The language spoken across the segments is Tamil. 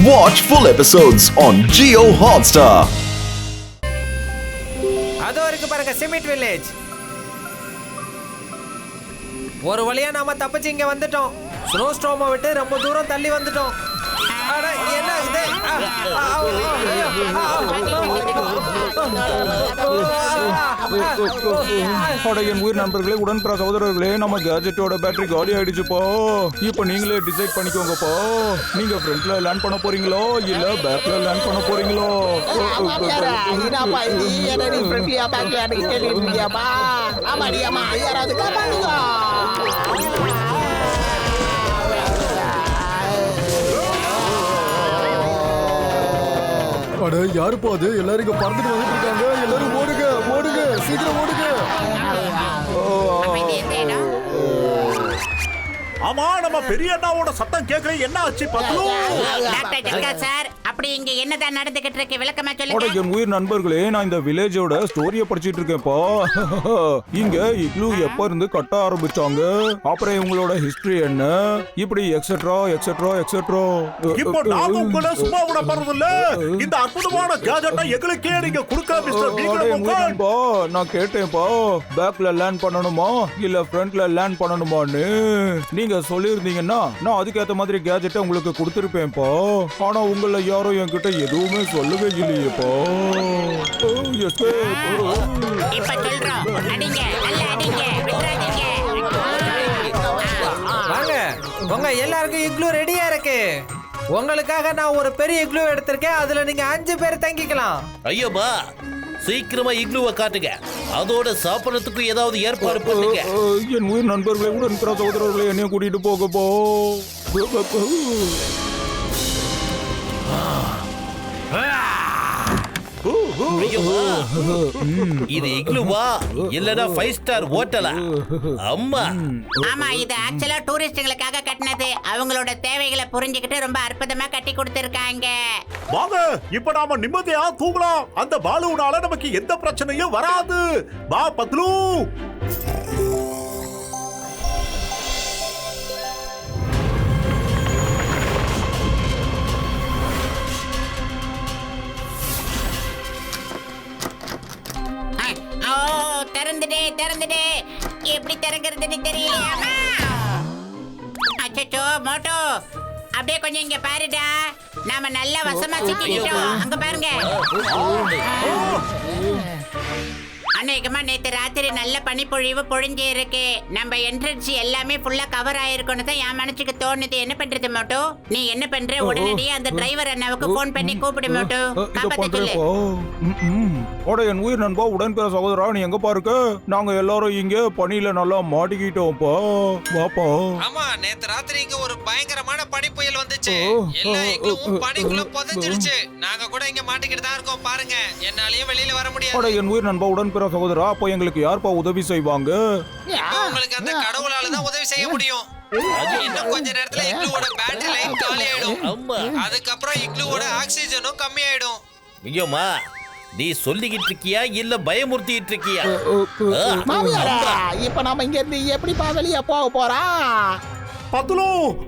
Watch full episodes on Jio Hotstar. அதோ இருக்கு பாருங்க சிமெண்ட் வில்லேஜ். ஒரு வழியா நாம தப்பிச்சு இங்க வந்துட்டோம். ஸ்னோ ஸ்டோமை விட்டு ரொம்ப தூரம் தள்ளி வந்துட்டோம். அட என்ன இது? என் உயிர் நண்பர்களே, உடன்பிற சகோதரர்களே, நம்ம கேஜெட்டோட பேட்டரி காலி ஆயிடுச்சுப்போ. இப்போ நீங்களே டிசைட் பண்ணிக்கோங்கப்போ. நீங்க ஃப்ரண்ட்ல லேண்ட் பண்ண போறீங்களோ இல்ல பேக்ல லேண்ட் பண்ண போறீங்களோ? அட யாருப்பா அது? எல்லாரும் இங்க பறந்துட்டு வந்துட்டு இருக்காங்க. எல்லாரும் ஓடுங்க ஓடுங்க, சீக்கிரம் ஓடுங்க. ஆமா, நம்ம பெரிய அண்ணாவோட சத்தம் கேட்கல. என்ன ஆச்சு பத்லு? டாக்டர் ஜக்கா சார், அப்படி இங்க என்னதான் நடந்துகிட்டு இருக்கு? விளக்கமா சொல்லுங்க. என் உயிர் நண்பர்களே, நான் இந்த வில்லேஜோட ஸ்டோரிய படிச்சிட்டு இருக்கேன்ப்பா. இங்க இக்லூ எப்ப இருந்து கட்ட ஆரம்பிச்சாங்க, அப்புறம் இவங்களோட ஹிஸ்டரி என்ன, இப்படி எக்ஸெட்ரா எக்ஸெட்ரா எக்ஸெட்ரா. இப்போ நாங்க உங்களை சும்மா விட போறது இல்ல. இந்த அற்புதமான கேஜெட்டை எங்களுக்கே நீங்க கொடுக்க மிஸ்டர் பீகர். நான் கேட்டேன்ப்பா, பேக்ல லேண்ட் பண்ணணுமா இல்ல ஃப்ரண்ட்ல லேண்ட் பண்ணணுமான்னு. நீங்க சொல்லிருந்தீங்கன்னா நான் அதுக்கேற்ற மாதிரி கேஜெட்டை உங்களுக்கு கொடுத்துருப்பேன்ப்பா. ஆனா உங்கள யாரும் என்கிட்ட எதுவுமே சொல்லவே இல்லையேப்பா. இப்ப சொல்றோம், அடிங்க, நல்லா அடிங்க, விட்டுறாதீங்க. வாங்க, உங்க எல்லாருக்கும் இக்லூ ரெடியா இருக்கு. உங்களுக்காக நான் ஒரு பெரிய இக்லூ எடுத்திருக்கேன். அதுல நீங்க 5 பேர் தங்கிக்கலாம். ஐயோபா, சீக்கிரமா இக்லூவை காட்டுங்க. அதோட சாப்பிடறதுக்கு ஏதாவது ஏற்பாடு பண்ணுங்க. என் உயிர் நண்பர்களை, உடன்பிற சகோதரர்களை என்னையும் கூட்டிட்டு போகப்போ. இது இக்லூவா இல்லனா 5 ஸ்டார் ஹோட்டலா? அம்மா, ஆமா, இது ஆக்சுவலா டூரிஸ்டுகளுக்காக கட்டினது. அவங்களோட தேவைகளை புரிஞ்சுக்கிட்டு ரொம்ப அற்புதமா கட்டி கொடுத்திருக்காங்க. வாங்க, இப்ப நாம நிம்மதியா தூங்கலாம். அந்த பாலுனால நமக்கு எந்த பிரச்சனையும் வராது. வா பத்லு. திறந்துடு. எப்படி திறக்கிறதுன்னு தெரியல. அச்சச்சோ மோட்டோ, அப்படியே கொஞ்சம் இங்க பாருடா. நாம நல்ல வசமா சிக்கிட்டோம். அங்க பாருங்க. அநேகமா நேத்து ராத்திரி நல்ல பனிப்பொழிவு பொழிஞ்சு இருக்கு. நம்ம என்ட்ரன்ஸ் எல்லாமே ஃபுல்லா கவர் ஆயிருக்குன்னு தான் என் மனசுக்கு தோணுது. என்ன பண்றது மோட்டோ? நீ என்ன பண்ற? உடனடியே அந்த டிரைவர் அண்ணாவுக்கு போன் பண்ணி கூப்பிடு மோட்டோ. காப்பாத்த சொல்லு. என் உயிர் நண்பா, உடன்பிற சகோதரா, நீ எங்க பாருக்க? நாங்க எல்லாரும் இங்க பனியில நல்லா மாட்டிக்கிட்டோம்ப்பா. வாப்பா. ஆமா, நேத்து ராத்திரி இங்க ஒரு பயங்கரமான பனி புயல் வந்துச்சு. எல்லா இக்லூவும் பனிக்குள்ள புதைஞ்சிடுச்சு. நாங்க கூட இங்க மாட்டிக்கிட்டு தான் இருக்கோம். பாருங்க, என்னாலயும் வெளியில வர முடியாது. என் உயிர் நண்பா, உடன்பிற சகோதரா, அப்போ எங்களுக்கு யார்ப்பா உதவி செய்வாங்க? உங்களுக்கு அந்த கடவுளால தான் உதவி செய்ய முடியும். இன்னும் கொஞ்ச நேரத்துல இக்லூவோட பேட்டரி லைன் காலி ஆயிடும். அதுக்கப்புறம் இக்லூவோட ஆக்சிஜனும் கம்மி ஆயிடும். ஐயோமா, நீ சொல்லிக்கிட்டு இருக்கியா இல்ல பயமுறுத்திட்டு இருக்கியா? இப்ப நாம இங்க இருந்து எப்படிப்பா வெளியே போக போறோம்? பத்லு,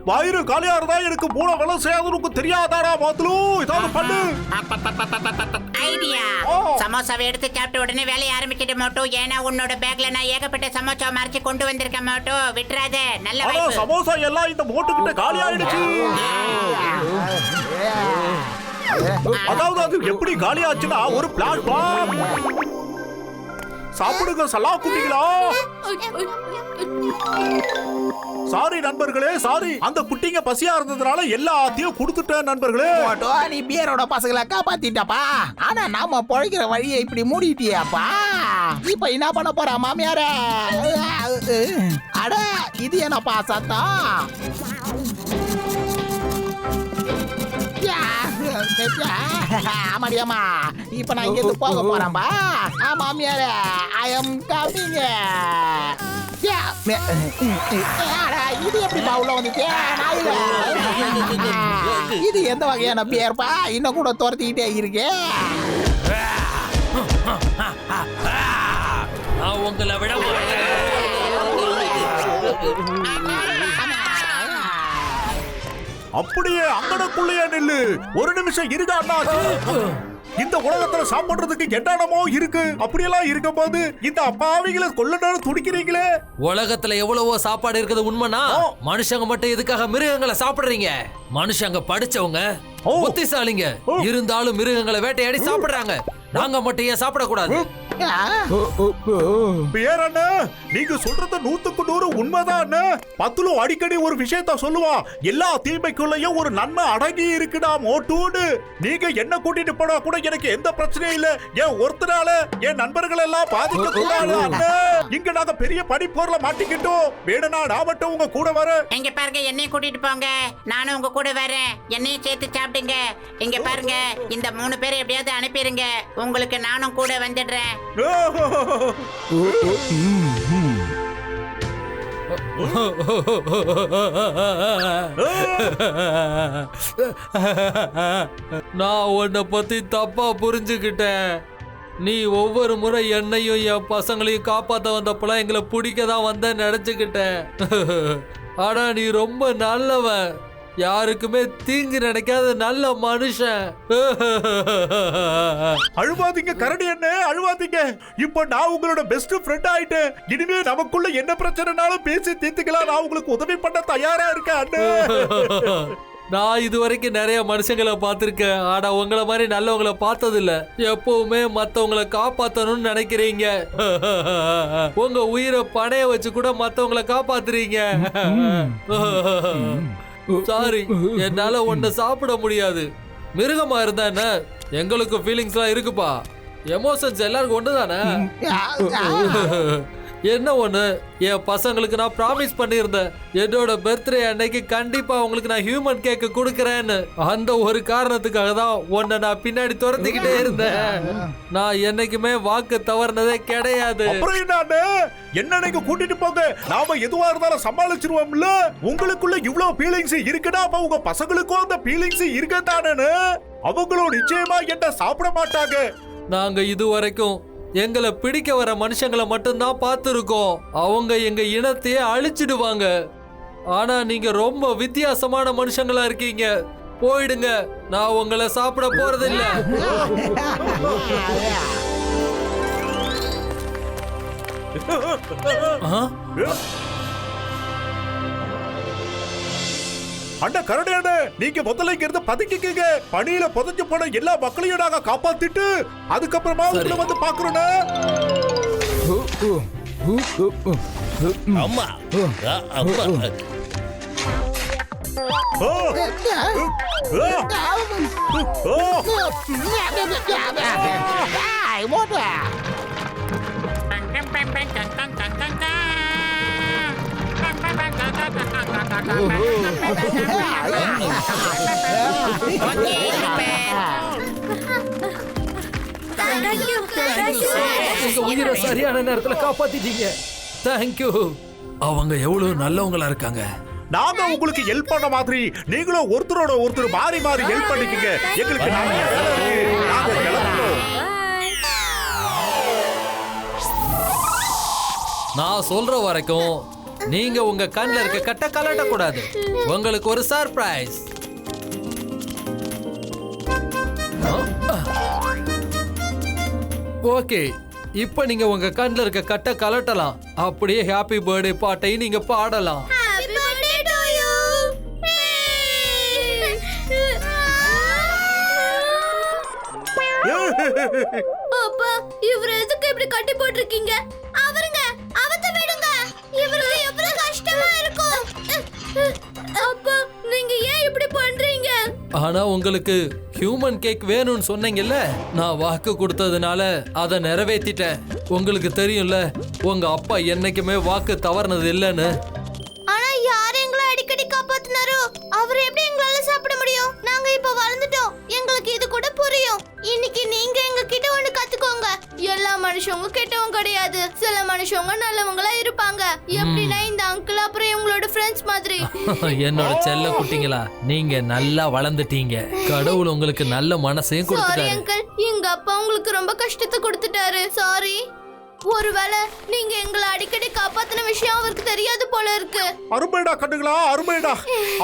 வயிறு காலியா இருந்தா எனக்கு மூளை வேலை செய்யாதுன்னு தெரியாதாடா பத்லு? ஏதாவது பண்ணு. ஐடியா. சமோசாவை எடுத்து சாப்பிட்ட உடனே வேலையை ஆரம்பிச்சிட்டு மோட்டோ. ஏன்னா உன்னோட பேக்ல நான் ஏகப்பட்ட சமோசா மறைச்சு கொண்டு வந்திருக்கேன் மோட்டோ. விட்டுறாத. நல்ல வாய்ப்பு. சமோசா எல்லாம் இந்த மோட்டுக்கிட்ட காலி ஆயிடுச்சு. அதாவது அது எப்படி காலி ஆச்சுன்னா ஒரு பிளாட்ஃபார்ம். சாப்பிடுங்க சலா குட்டிகளா. சாரி நண்பர்களே, சாரி. அந்த குட்டிங்க பசியா இருந்ததுனால எல்லாத்தையும் கொடுத்துட்டேன் நண்பர்களே. நீ பியரோட பசங்களை காப்பாத்திட்டப்பா. ஆனா நாம பொழைக்கிற வழியை இப்படி மூடிட்டியாப்பா. இப்ப என்ன பண்ண போற மாமியார? அட, இது என்னப்பா சத்தம்? ஆமாடியாமா, இப்ப நான் இங்க இருந்து போக போறேன்பா. மாமியார, ஐ எம் கமிங். இது எப்படி உள்ள வந்துச்சு? இது எந்த வகையான பேர்ப்பா? இன்னும் கூட துரத்திக்கிட்டே இருக்கு. உங்களை விட அப்படியே அங்கனக்குள்ளேயே நில்லு. ஒரு நிமிஷம் இருடா அண்ணாச்சி. இந்த உலகத்துல சாப்பிடுறதுக்கு என்னென்னமோ இருக்கு. அப்படியெல்லாம் இருக்கும் போது இந்த அப்பாவிகளை கொல்லணும்னு துடிக்கிறீங்களே. உலகத்துல எவ்வளவோ சாப்பாடு இருக்குது உண்மைனா மனுஷங்க மட்டும் எதுக்காக மிருகங்களை சாப்பிடுறீங்க? மனுஷங்க படிச்சவங்க, புத்திசாலிங்க, இருந்தாலும் மிருகங்களை வேட்டையாடி சாப்பிடுறாங்க. நாங்க மட்டும் ஏன் சாப்பிடக்கூடாது? பேரண்ண, நீங்க சொல்றது 100% உண்மைதான். பத்துலு அடிக்கடி ஒரு விஷயத்த சொல்லுவான். எல்லா தீமைக்குள்ளயும் ஒரு நன்மை அடங்கி இருக்குடா மோட்டூன்னு. நீங்க என்ன கூட்டிட்டு போனா கூட எனக்கு எந்த பிரச்சனையும் இல்ல. ஏன் ஒருத்தனால என் நண்பர்கள் எல்லாம் பாதிக்க கூடாது. இங்க நாங்க பெரிய படிப்போர்ல மாட்டிக்கிட்டோம். வேணும்னா நான் மட்டும் உங்க கூட வரேன். இங்க பாருங்க, என்னையும் கூட்டிட்டு போங்க. நானும் உங்க கூட வரேன். என்னையும் சேர்த்து சாப்பிடுங்க. இங்க பாருங்க, இந்த 3 பேரை எப்படியாவது அனுப்பிடுங்க. உங்களுக்கு நானும் கூட வந்துடுறேன். நான் உன்னை பத்தி தப்பா புரிஞ்சுக்கிட்டேன். நீ ஒவ்வொரு முறை என்னையும் என் பசங்களையும் காப்பாத்த வந்தப்பெல்லாம் எங்களை பிடிக்க தான் வந்த நினைச்சுக்கிட்டேன். ஆனா நீ ரொம்ப நல்லவன், யாருக்குமே தீங்கு நினைக்காத நல்ல மனுஷன். அழுவாதீங்க கரடி என்ன, அழுவாதீங்க. இப்ப நான் உங்களோட பெஸ்ட் ஃப்ரெண்ட் ஆயிட்டேன். இனிமே நமக்குள்ள என்ன பிரச்சனைனாலும் பேசி தீர்த்துக்கலாம். நான் உங்களுக்கு உதவி பண்ண தயாரா இருக்கேன். நான் இது வரைக்கும் நிறைய மனுஷங்களை பார்த்திருக்கேன். ஆனா உங்களை மாதிரி நல்லவங்களை பார்த்தது இல்ல. எப்பவுமே மத்தவங்களை காப்பாத்தணும்னு நினைக்கிறீங்க. உங்க உயிரை பணைய வச்சு கூட மத்தவங்களை காப்பாத்துறீங்க. சாரி, என்னால ஒன்ன சாப்பிட முடியாது. மிருகமா இருந்தா என்ன, எங்களுக்கு ஃபீலிங்ஸ் எல்லாம் இருக்குப்பா. எமோஷன்ஸ் எல்லாருக்கும் ஒண்ணுதானே. என்ன ஒண்ணு, என் பசங்களுக்கு நான் ப்ராமிஸ் பண்ணியிருந்தேன், என்னோட பர்த்டே அன்னைக்கு கண்டிப்பா உங்களுக்கு நான் ஹியூமன் கேக் கொடுக்கறேன்னு. அந்த ஒரு காரணத்துக்காக தான் உன்னை நான் பின்னாடி துரத்திக்கிட்டே இருந்தேன். நான் என்னைக்குமே வாக்கு தவறுனதே கிடையாது. என்ன நீங்க கூட்டிட்டு போங்க, நாம எதுவா இருந்தாலும் சமாளிச்சிருவோம்ல. உங்களுக்குள்ள இவ்வளவு ஃபீலிங்ஸ் இருக்குன்னா அப்ப உங்க பசங்களுக்கும் அந்த ஃபீலிங்ஸ் இருக்கத்தானே. அவங்களும் நிச்சயமா என்ன சாப்பிட மாட்டாங்க. நாங்க இது வரைக்கும் எங்களை பிடிக்க வர மனுஷங்களை மட்டும்தான் பார்த்துருக்கோம். அவங்க எங்க இனத்தையே அழிச்சிடுவாங்க. ஆனா நீங்க ரொம்ப வித்தியாசமான மனுஷங்களா இருக்கீங்க. போயிடுங்க, நான் உங்களை சாப்பிட போறதில்ல. அண்ணா கரடியான, நீங்க முதல்ல இங்க இருந்து பதுக்கிக்கங்க. பணியில புதைஞ்சு போன எல்லா மக்களையும் நாங்க காப்பாத்திட்டு அதுக்கப்புறமா உங்களை வந்து பாக்குறோம். அம்மா அம்மா உயிரை சரியான நேரத்துல காப்பாத்திட்டீங்க. தேங்க்யூ. அவங்க எவ்வளவு நல்லவங்களா இருக்காங்க. நாங்க உங்களுக்கு ஹெல்ப் பண்ண மாதிரி நீங்களும் ஒருத்தரோட ஒருத்தர் மாறி மாறி ஹெல்ப் பண்ணிக்கங்க. எங்களுக்கு நாங்க கிளம்புறோம். நான் சொல்ற வரைக்கும் நீங்க உங்க கண்ணில் இருக்க கட்ட கலட்ட கூடாது. உங்களுக்கு ஒரு சர்ப்ரைஸ். ஓகே, இப்போ நீங்க உங்க கண்ணில் இருக்க கட்ட கலட்டலாம். அப்படியே ஹாப்பி பர்த்டே பாட்டை நீங்க பாடலாம். அப்பா, இவர எதுக்கு இப்படி கட்டி போட்டிருக்கீங்க? அவருங்க அவத்த விடுங்க. இவருக்கு எவ்வளவு கஷ்டமா இருக்கும். அப்பா, நீங்க ஏன் இப்படி பண்றீங்க? ஆனா உங்களுக்கு ஹியூமன் கேக் வேணும்னு சொன்னீங்கல்ல, நான் வாக்கு கொடுத்ததுனால அதை நிறைவேற்றிட்டேன். உங்களுக்கு தெரியும்ல, உங்க அப்பா என்னைக்குமே வாக்கு தவறுனது இல்லைன்னு. ஆனா யார் எங்களை அடிக்கடி காப்பாத்துனாரோ அவர் எப்படி எங்களால சாப்பிட முடியும்? நாங்க இப்ப வளர்ந்துட்டோம், எங்களுக்கு இது கூட புரியும். இன்னைக்கு நீங்க எங்க கிட்ட ஒண்ணு கத்துக்கோங்க. எல்லா மனுஷங்க கெட்டவங்க கிடையாது. சில மனுஷங்க நல்லவங்களா இருப்பாங்க. எப்படின்னா இந்த அங்கிள் அப்புறம் இவங்களோட ஃப்ரெண்ட்ஸ் மாதிரி. என்னோட செல்ல குட்டிங்களா, நீங்க நல்லா வளர்ந்துட்டீங்க. கடவுள் உங்களுக்கு நல்ல மனசையும் சாரி கொடுத்துட்டாரு. அங்கிள், எங்க அப்பா உங்களுக்கு ரொம்ப கஷ்டத்தை கொடுத்துட்டாரு. சாரி. ஒருவேளை நீங்க எங்களை அடிக்கடி காப்பாத்தின விஷயம் அவருக்கு தெரியாது போல இருக்கு. அருமைடா கண்ணுங்களா, அருமைடா.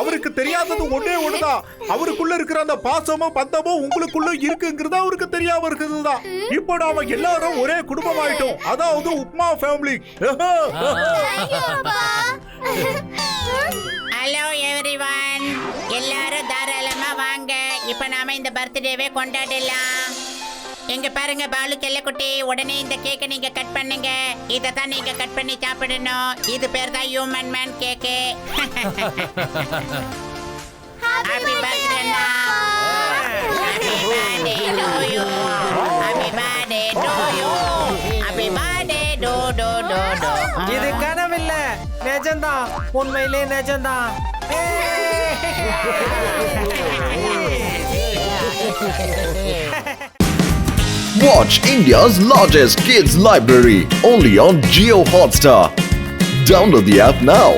அவருக்கு தெரியாதது ஒண்ணே ஒண்ணுதான். அவருக்குள்ள இருக்கிற அந்த பாசமும் பந்தமும் உங்களுக்குள்ள இருக்குங்கிறது அவருக்கு தெரியாம இருக்குதுதான். இப்போ நாம எல்லாரும் ஒரே குடும்பம் ஆயிட்டோம். அதாவது உப்மா ஃபேமிலி. ஹலோ எவ்ரிவன், எல்லாரும் தாராளமா வாங்க. இப்ப நாம இந்த பர்த்டேவே கொண்டாடலாம். எங்க பாருங்க பாலு செல்லக்குட்டி, உடனே இந்த கேக்கை நீங்க கட் பண்ணுங்க. இதை தான் நீங்க கட் பண்ணி சாப்பிடணும். இது பேர் தான் human man cake. Happy birthday Anna. Happy birthday to you. Happy birthday to you. Happy birthday to to to to. இது கனவில்ல, நிஜம்தான். உண்மையிலே நிஜம்தான். Watch India's largest kids library only on Jio Hotstar. Download the app now.